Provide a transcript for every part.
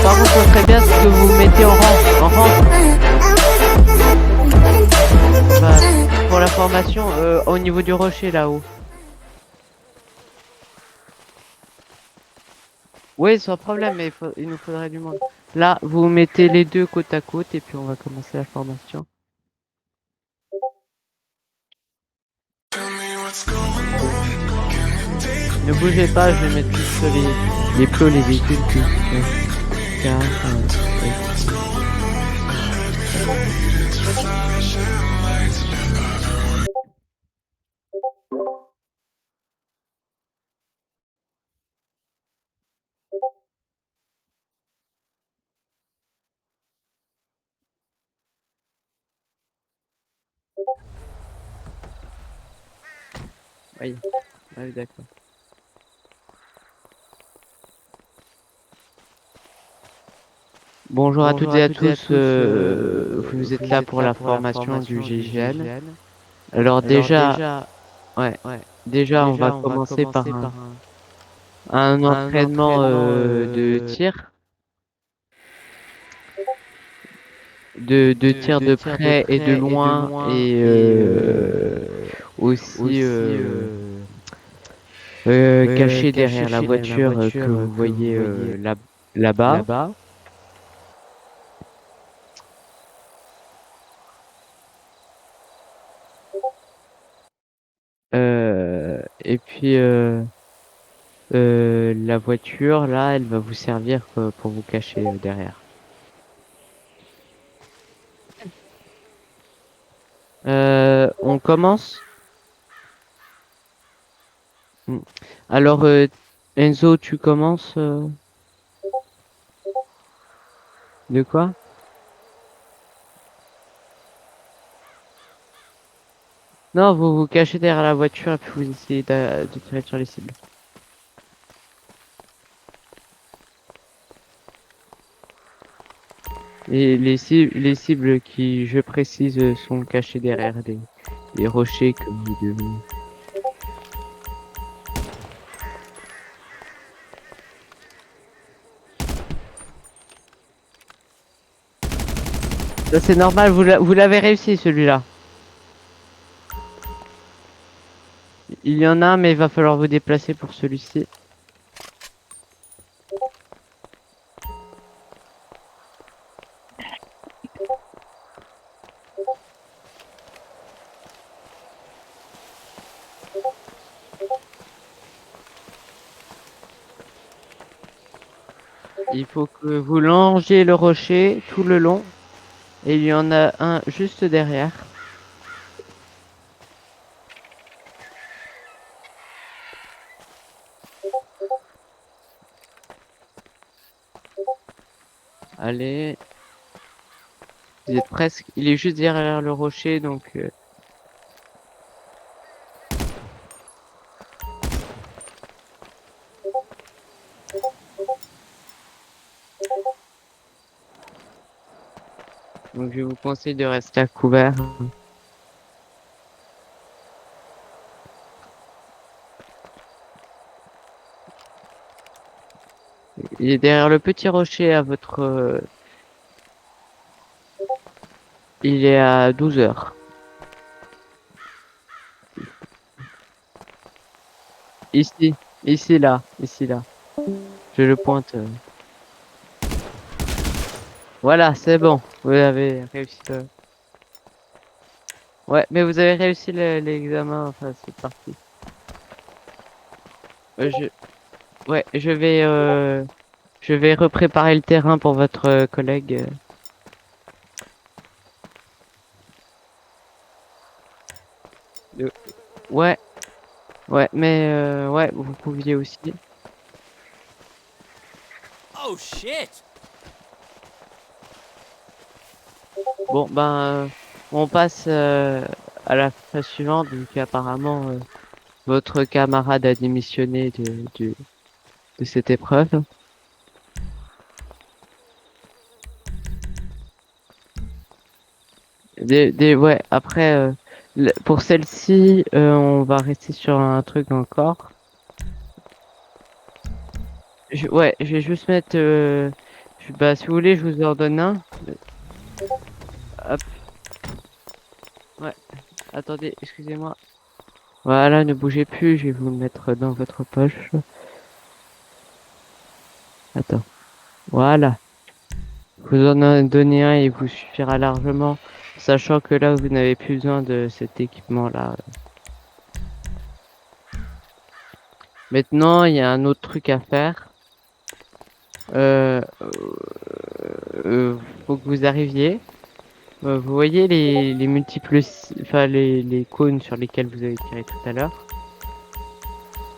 Par contre, ça serait bien ce que vous mettez en rang. Enfin, pour la formation, au niveau du rocher là-haut. Oui, sans problème, mais il nous faudrait du monde. Là, vous mettez les deux côte à côte et puis on va commencer la formation. Ne bougez pas, je vais mettre juste les plots, les véhicules qui car, oui, oui, d'accord. Bonjour à toutes et à tous, vous êtes là pour la formation du GIGN. Alors déjà, ouais, déjà on va commencer par un entraînement de tir, de tir de près et de loin et aussi caché derrière la voiture que vous voyez là-bas. Et puis la voiture, là, elle va vous servir pour vous cacher derrière. On commence? Mm. Alors, Enzo, tu commences de quoi? Non, vous vous cachez derrière la voiture et puis vous essayez de tirer sur les cibles. Et les cibles qui, je précise, sont cachées derrière des rochers que vous devez. Ça c'est normal, vous l'avez réussi celui-là. Il y en a, mais il va falloir vous déplacer pour celui-ci. Il faut que vous longiez le rocher tout le long. Et il y en a un juste derrière. Allez. Vous êtes presque. Il est juste derrière le rocher, donc. Donc je vous conseille de rester à couvert. Il est derrière le petit rocher à votre. Il est à 12 heures. Ici là. Je le pointe. Voilà, c'est bon. Vous avez réussi le. Ouais, mais vous avez réussi l'examen. Enfin, c'est parti. Je. Ouais, je vais repréparer le terrain pour votre collègue. Euh, Ouais, ouais, mais ouais, vous pouviez aussi. Oh shit! Bon, ben, on passe à la phase suivante. Donc, apparemment, votre camarade a démissionné de cette épreuve. Ouais, après, pour celle-ci, on va rester sur un truc encore. Ouais, je vais juste mettre, Bah, si vous voulez, je vous en donne un. Hop. Ouais. Attendez, excusez-moi. Voilà, ne bougez plus, je vais vous le mettre dans votre poche. Attends. Voilà. Je vous en donner un, il vous suffira largement. Sachant que là, vous n'avez plus besoin de cet équipement-là. Maintenant, il y a un autre truc à faire. Euh, faut que vous arriviez. Vous voyez les multiples, enfin les cônes sur lesquels vous avez tiré tout à l'heure.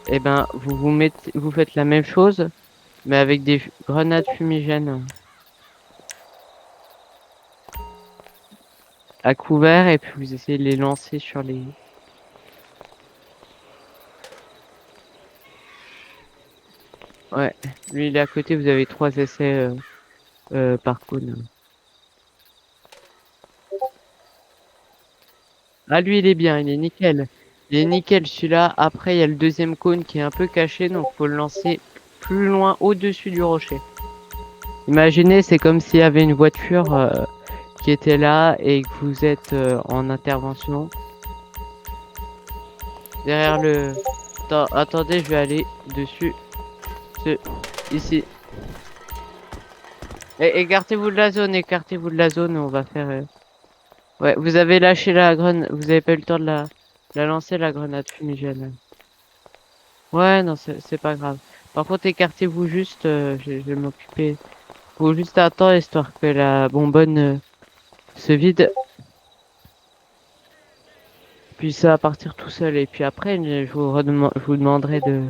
Eh ben, vous faites la même chose, mais avec des grenades fumigènes à couvert, et puis vous essayez de les lancer sur les. Ouais, lui il est à côté. Vous avez 3 essais par cône. Ah, lui, il est bien, il est nickel. Il est nickel celui-là. Après, il y a le deuxième cône qui est un peu caché, donc faut le lancer plus loin au-dessus du rocher. Imaginez, c'est comme s'il y avait une voiture qui était là et que vous êtes en intervention derrière le. Attendez, je vais aller dessus. Ce... Ici. Écartez-vous de la zone, écartez-vous de la zone, on va faire. Ouais, vous avez lâché la grenade, vous avez pas eu le temps de la lancer, la grenade fumigène. Ouais, non, c'est pas grave. Par contre, écartez-vous juste, je vais m'occuper. Faut juste attendre histoire que la bonbonne se vide, puis ça va partir tout seul. Et puis après, je vous demanderai de.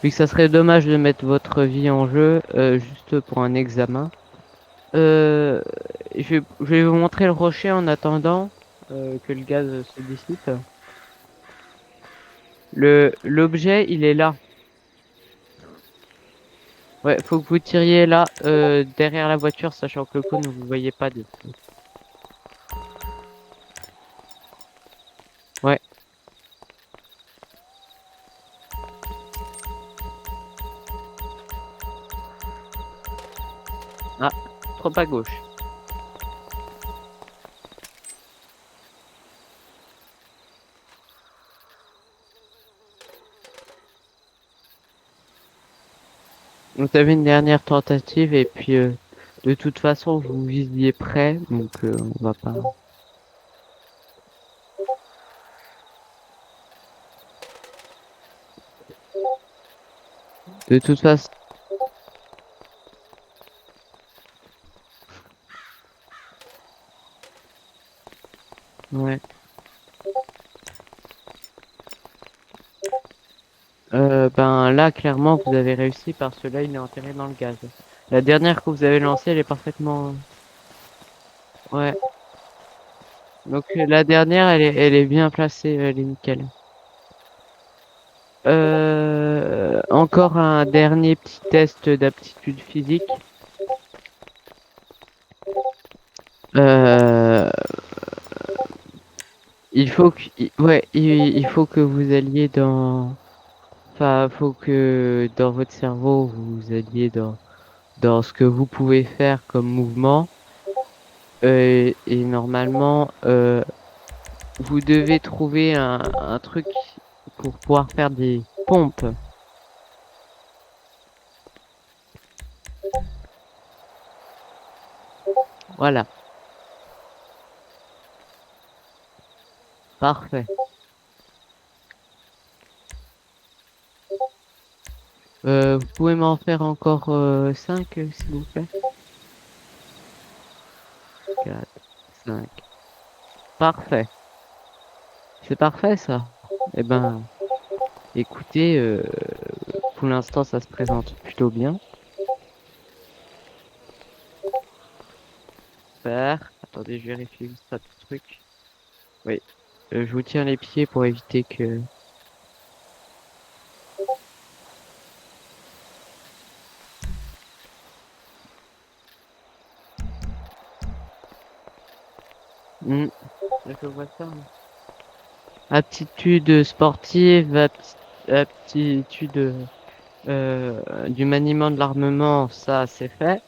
Vu que ça serait dommage de mettre votre vie en jeu juste pour un examen. Euh, je vais vous montrer le rocher en attendant que le gaz se dissipe. L'objet, il est là. Ouais, faut que vous tiriez là, derrière la voiture, sachant que le cône, vous ne voyez pas de. Ouais. Ah, trop à gauche. Vous avez une dernière tentative et puis de toute façon, vous visiez près, donc on va pas. De toute façon, ouais. Ben là, clairement, vous avez réussi parce que là, il est enterré dans le gaz. La dernière que vous avez lancée, elle est parfaitement. Ouais. Donc la dernière, elle est bien placée, elle est nickel. Encore un dernier petit test d'aptitude physique. Euh, ouais, il faut que vous alliez dans. Enfin, faut que dans votre cerveau, vous alliez dans ce que vous pouvez faire comme mouvement. Et normalement, vous devez trouver un truc pour pouvoir faire des pompes. Voilà, parfait. Vous pouvez m'en faire encore 5, s'il vous plaît? 4, 5. Parfait. C'est parfait ça. Eh ben, écoutez, pour l'instant, ça se présente plutôt bien. Super. Attendez, je vérifie juste un petit truc. Oui. Je vous tiens les pieds pour éviter que. Hmm, je vois ça. Aptitude sportive, aptitude du maniement de l'armement, ça c'est fait.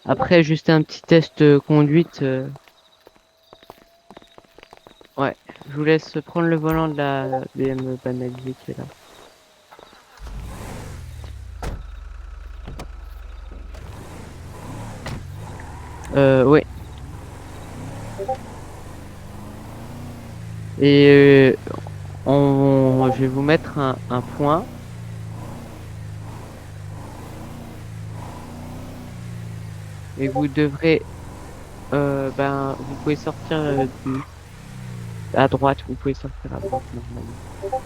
Après, juste un petit test conduite. Ouais, je vous laisse prendre le volant de la BM banalisée qui est là. Ouais. Et je vais vous mettre un point. Et vous devrez, ben, vous pouvez sortir à droite, vous pouvez sortir à droite normalement.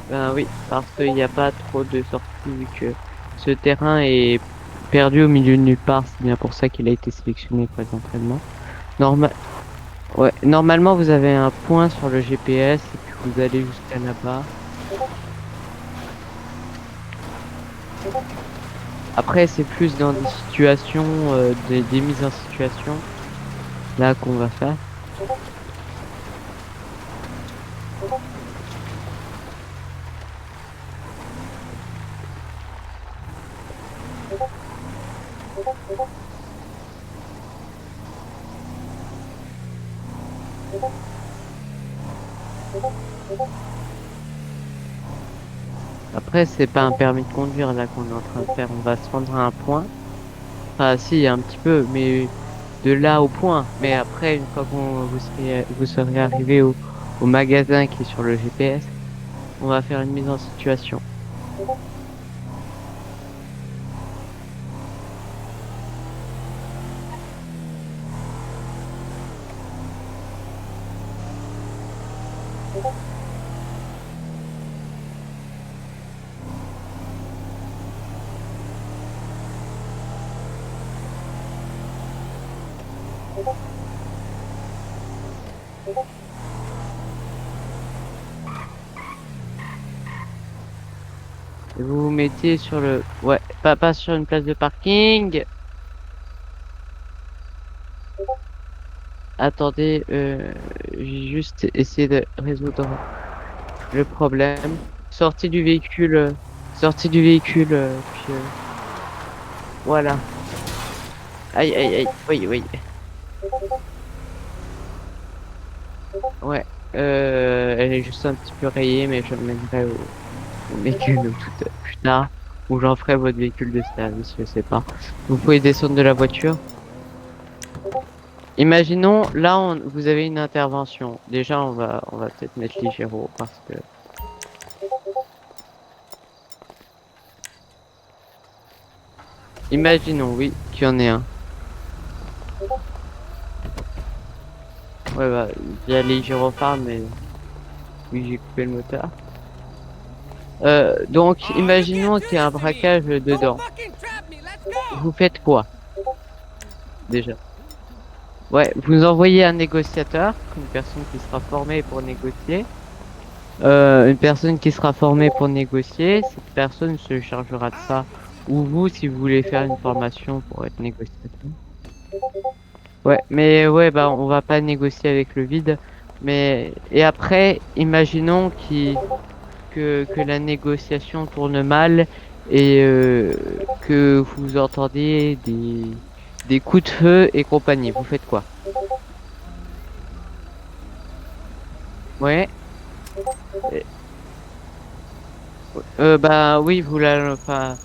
Ben oui, parce qu'il n'y a pas trop de sorties vu que ce terrain est perdu au milieu de nulle part. C'est bien pour ça qu'il a été sélectionné pour les entraînements. Normal, ouais, normalement vous avez un point sur le GPS et puis vous allez jusqu'à là-bas. Après, c'est plus dans des situations, des mises en situation là qu'on va faire. Après, c'est pas un permis de conduire là qu'on est en train de faire. On va se rendre à un point. Enfin, si, un petit peu, mais de là au point. Mais après, une fois vous serez arrivé au magasin qui est sur le GPS, on va faire une mise en situation. Et vous vous mettez sur le... Ouais, pas sur une place de parking. Attendez, j'ai juste essayé de résoudre le problème. Sortie du véhicule, puis voilà. Aïe, aïe, aïe, oui, oui. Ouais, elle est juste un petit peu rayée, mais je l'emmènerai au véhicule tout plus tard. Ou j'en ferai votre véhicule de service, je sais pas. Vous pouvez descendre de la voiture. Imaginons, là, vous avez une intervention. Déjà, on va peut-être mettre les gyros parce que... Imaginons, oui, qu'il y en ait un. Ouais, bah, il y a les gyrophares, mais oui, j'ai coupé le moteur. Donc, Oh, you imaginons can't do qu'il y a un this to me! braquage Don't dedans. fucking trap me! Let's go! Vous faites quoi, déjà? Ouais, vous envoyez un négociateur, une personne qui sera formée pour négocier. Une personne qui sera formée pour négocier, cette personne se chargera de ça. Ou vous, si vous voulez faire une formation pour être négociateur. Ouais, mais ouais, bah on va pas négocier avec le vide. Mais et après, imaginons que la négociation tourne mal et que vous entendez des coups de feu et compagnie. Vous faites quoi? Ouais. Bah oui, enfin,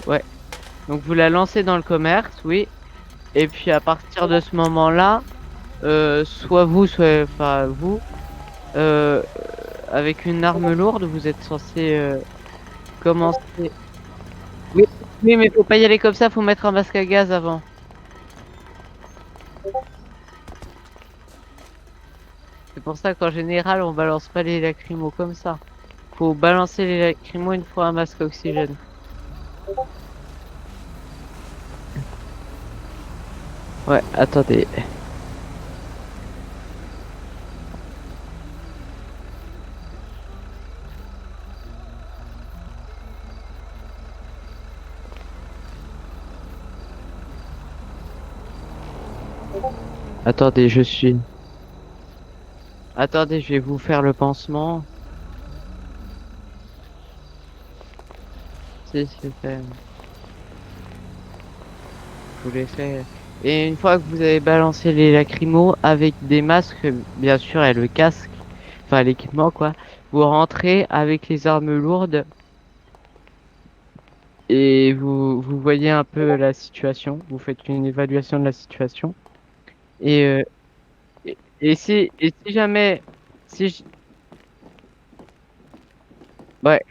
ouais. Donc vous la lancez dans le commerce, oui. Et puis à partir de ce moment-là, soit vous, soit enfin vous, euh, avec une arme lourde, vous êtes censé commencer. Oui, oui, mais faut pas y aller comme ça, faut mettre un masque à gaz avant. C'est pour ça qu'en général, on balance pas les lacrymos comme ça. Faut balancer les lacrymos une fois un masque à oxygène. Ouais, attendez. Attendez, je suis. Attendez, je vais vous faire le pansement. C'est fait. vous laissez. Et une fois que vous avez balancé les lacrymos avec des masques, bien sûr, et le casque, enfin l'équipement quoi, vous rentrez avec les armes lourdes et vous voyez un peu la situation, vous faites une évaluation de la situation. Et, et si jamais, si j- ouais,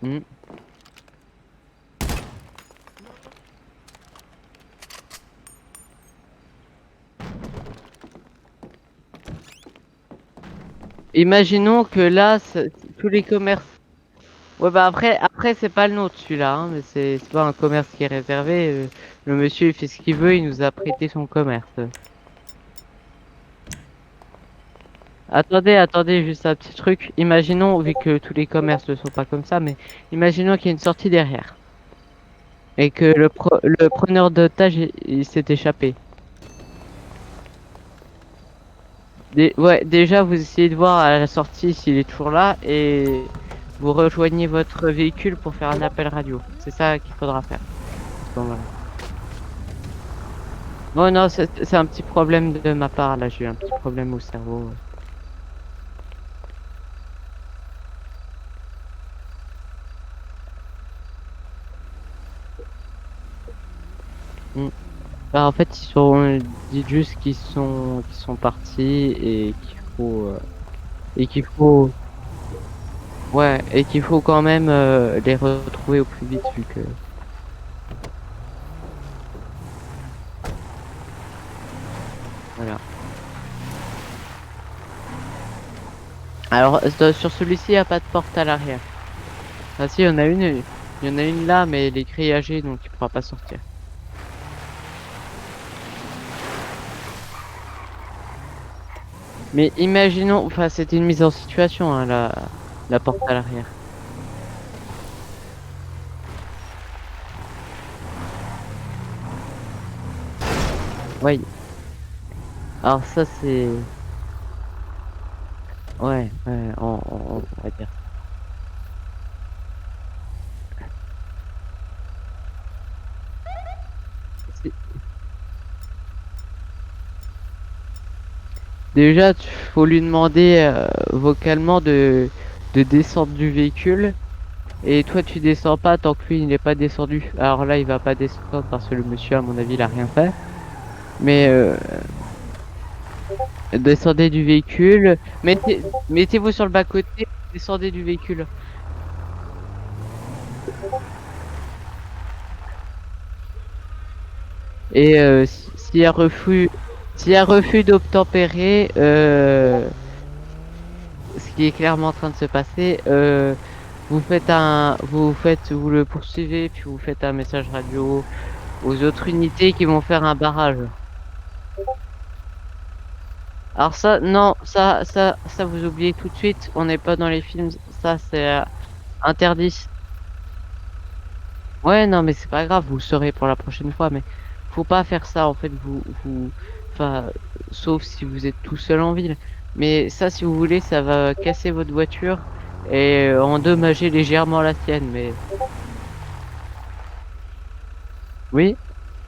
hmm. Imaginons que là, tous les commerces. Ouais, bah après c'est pas le nôtre celui-là, hein, mais c'est pas un commerce qui est réservé. Le monsieur il fait ce qu'il veut, il nous a prêté son commerce. Attendez, juste un petit truc. Imaginons, vu que tous les commerces ne sont pas comme ça, mais imaginons qu'il y a une sortie derrière et que le preneur d'otage il s'est échappé. Ouais, déjà vous essayez de voir à la sortie s'il est toujours là et vous rejoignez votre véhicule pour faire un appel radio. C'est ça qu'il faudra faire à ce moment-là. Bon, non, c'est un petit problème de ma part, là, j'ai eu un petit problème au cerveau. Hmm. Bah, en fait, dites juste qu'ils sont partis et et qu'il faut, ouais, et qu'il faut quand même les retrouver au plus vite, vu que, voilà. Alors, sur celui-ci, il n'y a pas de porte à l'arrière. Ah si, il y en a une là, mais elle est grillagée, donc il pourra pas sortir. Mais imaginons, enfin, c'était une mise en situation, hein, la porte à l'arrière. Oui. Alors ça c'est, ouais, on va dire. C'est- Déjà, faut lui demander vocalement de descendre du véhicule. Et toi, tu descends pas tant que lui, il n'est pas descendu. Alors là, il va pas descendre parce que le monsieur, à mon avis, il a rien fait. Mais descendez du véhicule. Mettez-vous sur le bas-côté. Descendez du véhicule. Et s'il y a refus d'obtempérer, ce qui est clairement en train de se passer, vous le poursuivez, puis vous faites un message radio aux autres unités qui vont faire un barrage. Alors ça, non, ça vous oubliez tout de suite. On n'est pas dans les films. Ça, c'est interdit. Ouais, non, mais c'est pas grave. Vous le saurez pour la prochaine fois. Mais faut pas faire ça. En fait, enfin, sauf si vous êtes tout seul en ville. Mais ça, si vous voulez, ça va casser votre voiture et endommager légèrement la sienne. Mais oui.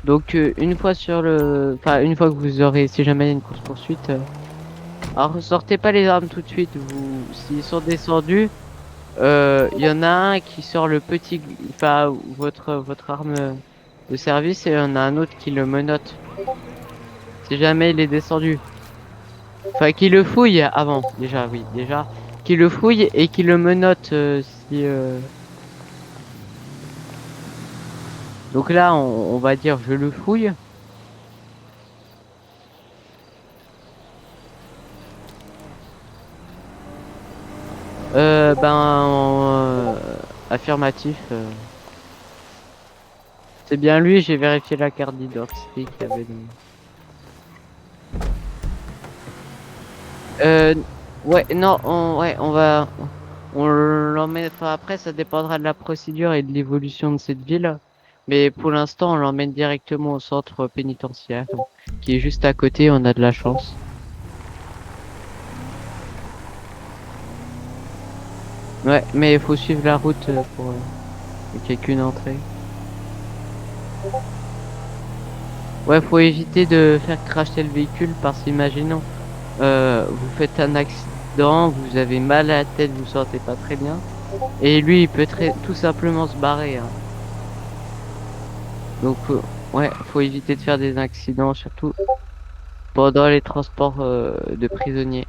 Donc une fois enfin une fois que vous aurez, si jamais il y a une course poursuite, alors sortez pas les armes tout de suite. S'ils sont descendus, il y en a un qui sort enfin votre arme de service et il y en a un autre qui le menotte. Si jamais il est descendu, enfin qui le fouille avant, déjà oui, déjà qui le fouille et qui le menotte si. Donc là on va dire je le fouille. Affirmatif. C'est bien lui, j'ai vérifié la carte d'identité qu'il y avait dans... Euh, ouais, non, on l'emmène, enfin après ça dépendra de la procédure et de l'évolution de cette ville, mais pour l'instant on l'emmène directement au centre pénitentiaire, qui est juste à côté, on a de la chance. Ouais, mais il faut suivre la route pour qu'il n'y ait qu'une entrée. Ouais, faut éviter de faire crasher le véhicule parce qu'imaginons, vous faites un accident, vous avez mal à la tête, vous sentez pas très bien, et lui, il peut tout simplement se barrer, hein. Donc, ouais, faut éviter de faire des accidents, surtout pendant les transports de prisonniers.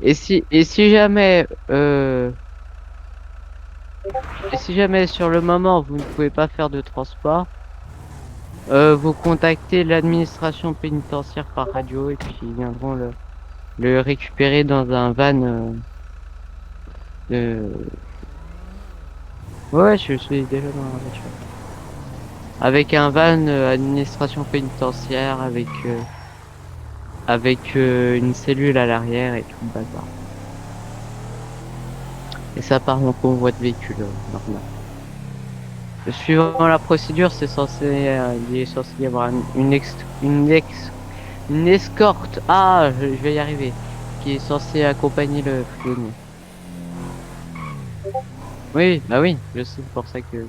Et si jamais sur le moment vous ne pouvez pas faire de transport, vous contactez l'administration pénitentiaire par radio et puis ils viendront le récupérer dans un van de... Ouais, je suis déjà dans la voiture. Avec un van administration pénitentiaire avec une cellule à l'arrière et tout le bazar. Et ça part en convoi de véhicules normal. Suivant la procédure, il est censé y avoir une escorte. Ah, je vais y arriver. Qui est censée accompagner le prisonnier. Oui, bah oui, je sais, c'est pour ça que.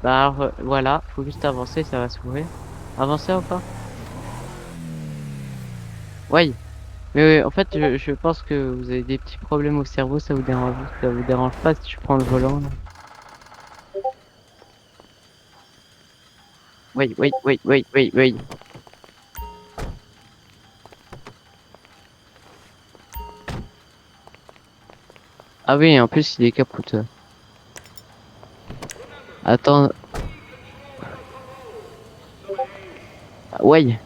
Bah alors, voilà, faut juste avancer, ça va s'ouvrir. Avancer ou pas? Oui. Mais en fait, je pense que vous avez des petits problèmes au cerveau, ça vous dérange pas si je prends le volant, là. Oui, oui, oui, oui, oui, oui. Ah oui, en plus, il est capoteux. Attends, ouais.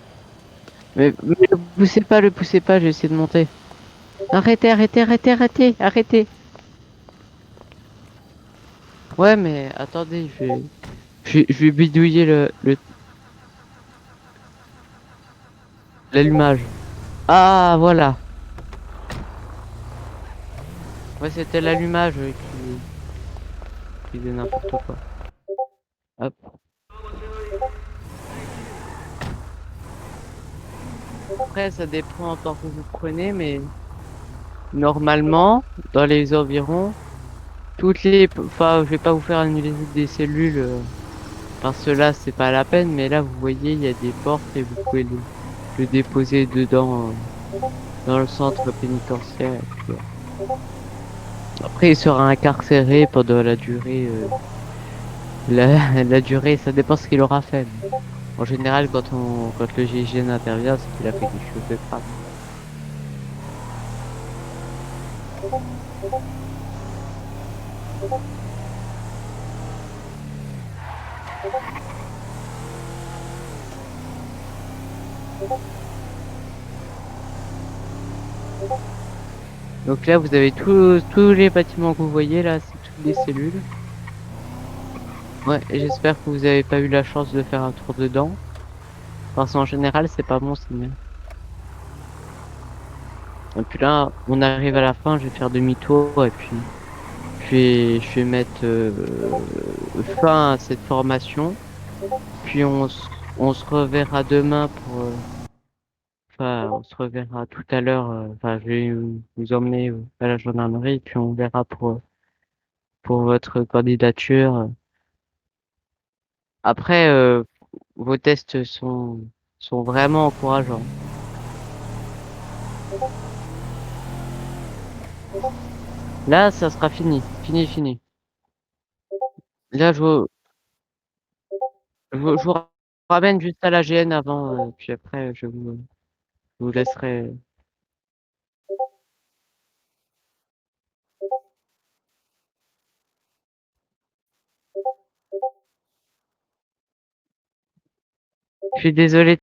Mais le poussez pas, je vais essayer de monter. Arrêtez, arrêtez, arrêtez, arrêtez, arrêtez. Ouais, mais attendez, je vais bidouiller l'allumage. Ah, voilà. Ouais, c'était l'allumage qui faisait n'importe quoi. Hop. Après, ça dépend encore que vous prenez, mais normalement, dans les environs, enfin, je vais pas vous faire une visite des cellules, parce que là, c'est pas la peine, mais là, vous voyez, il y a des portes et vous pouvez le déposer dedans, dans le centre pénitentiaire. Et puis, après, il sera incarcéré pendant la durée, la durée, ça dépend ce qu'il aura fait. Mais en général, quand le GIGN intervient, c'est qu'il a fait quelque chose de grave. Donc là, vous avez tous les bâtiments que vous voyez là, c'est toutes les cellules. Ouais, et j'espère que vous avez pas eu la chance de faire un tour dedans, parce qu'en général, c'est pas bon signe. Et puis là, on arrive à la fin, je vais faire demi-tour et puis je vais mettre fin à cette formation. Puis on se reverra demain enfin, on se reverra tout à l'heure. Enfin, je vais vous emmener à la gendarmerie, puis on verra pour votre candidature. Après, vos tests sont vraiment encourageants. Là, ça sera fini. Fini, fini. Là, je vous ramène juste à la GN avant, puis après, je vous laisserai. Je suis désolé.